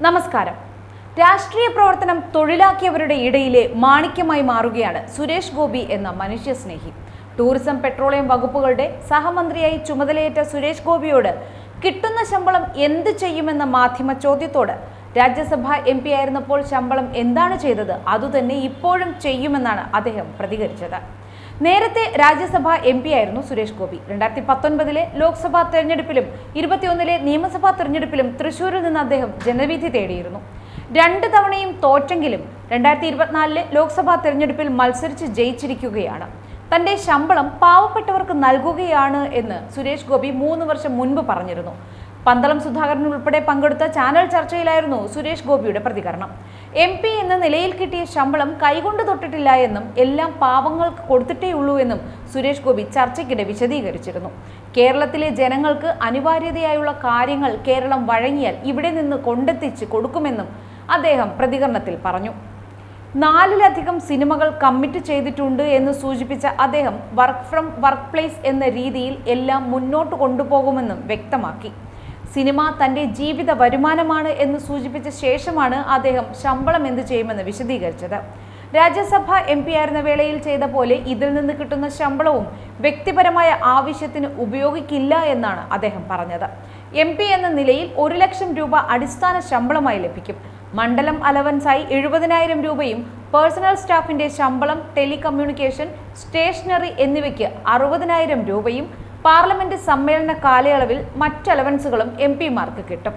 നമസ്കാരം. രാഷ്ട്രീയ പ്രവർത്തനം തൊഴിലാക്കിയവരുടെ ഇടയിലെ മാണിക്യമായി മാറുകയാണ് സുരേഷ് ഗോപി എന്ന മനുഷ്യസ്നേഹി. ടൂറിസം പെട്രോളിയം വകുപ്പുകളുടെ സഹമന്ത്രിയായി ചുമതലയേറ്റ സുരേഷ് ഗോപിയോട് കിട്ടുന്ന ശമ്പളം എന്ത് ചെയ്യുമെന്ന മാധ്യമ ചോദ്യത്തോട് രാജ്യസഭാ MP ആയിരുന്നപ്പോൾ ശമ്പളം എന്താണ് ചെയ്തത് അതുതന്നെ ഇപ്പോഴും ചെയ്യുമെന്നാണ് അദ്ദേഹം പ്രതികരിച്ചത്. നേരത്തെ രാജ്യസഭാ MP ആയിരുന്നു സുരേഷ് ഗോപി. 2019 ലോക്സഭാ തെരഞ്ഞെടുപ്പിലും 2021 നിയമസഭാ തെരഞ്ഞെടുപ്പിലും തൃശൂരിൽ നിന്ന് അദ്ദേഹം ജനവിധി തേടിയിരുന്നു. 2 തവണയും തോറ്റെങ്കിലും 2024 ലോക്സഭാ തെരഞ്ഞെടുപ്പിൽ മത്സരിച്ച് ജയിച്ചിരിക്കുകയാണ്. തന്റെ ശമ്പളം പാവപ്പെട്ടവർക്ക് നൽകുകയാണ് എന്ന് സുരേഷ് ഗോപി 3 വർഷം മുൻപ് പറഞ്ഞിരുന്നു. പന്തളം സുധാകരൻ ഉൾപ്പെടെ പങ്കെടുത്ത ചാനൽ ചർച്ചയിലായിരുന്നു സുരേഷ് ഗോപിയുടെ പ്രതികരണം. MP എന്ന നിലയിൽ കിട്ടിയ ശമ്പളം കൈകൊണ്ട് തൊട്ടിട്ടില്ല എന്നും എല്ലാം പാവങ്ങൾക്ക് കൊടുത്തിട്ടേയുള്ളൂ എന്നും സുരേഷ് ഗോപി ചർച്ചയ്ക്കിടെ വിശദീകരിച്ചിരുന്നു. കേരളത്തിലെ ജനങ്ങൾക്ക് അനിവാര്യതയായുള്ള കാര്യങ്ങൾ കേരളം വഴങ്ങിയാൽ ഇവിടെ നിന്ന് കൊണ്ടെത്തിച്ച് കൊടുക്കുമെന്നും അദ്ദേഹം പ്രതികരണത്തിൽ പറഞ്ഞു. 4-ലധികം സിനിമകൾ കമ്മിറ്റ് ചെയ്തിട്ടുണ്ട് എന്ന് സൂചിപ്പിച്ച അദ്ദേഹം വർക്ക് ഫ്രം വർക്ക് പ്ലേസ് എന്ന രീതിയിൽ എല്ലാം മുന്നോട്ട് കൊണ്ടുപോകുമെന്നും വ്യക്തമാക്കി. സിനിമ തന്റെ ജീവിത വരുമാനമാണ് എന്ന് സൂചിപ്പിച്ച ശേഷമാണ് അദ്ദേഹം ശമ്പളം എന്ത് ചെയ്യുമെന്ന് വിശദീകരിച്ചത്. രാജ്യസഭ MP ആയിരുന്ന വേളയിൽ ചെയ്ത പോലെ ഇതിൽ നിന്ന് കിട്ടുന്ന ശമ്പളവും വ്യക്തിപരമായ ആവശ്യത്തിന് ഉപയോഗിക്കില്ല എന്നാണ് അദ്ദേഹം പറഞ്ഞത്. MP എന്ന നിലയിൽ 1 ലക്ഷം രൂപ അടിസ്ഥാന ശമ്പളമായി ലഭിക്കും. മണ്ഡലം അലവൻസായി 70,000 രൂപയും പേഴ്സണൽ സ്റ്റാഫിന്റെ ശമ്പളം, ടെലികമ്മ്യൂണിക്കേഷൻ, സ്റ്റേഷനറി എന്നിവയ്ക്ക് 60,000 രൂപയും പാർലമെന്റ് സമ്മേളന കാലയളവിൽ മറ്റ് അലവൻസുകളും MP മാർക്ക് കിട്ടും.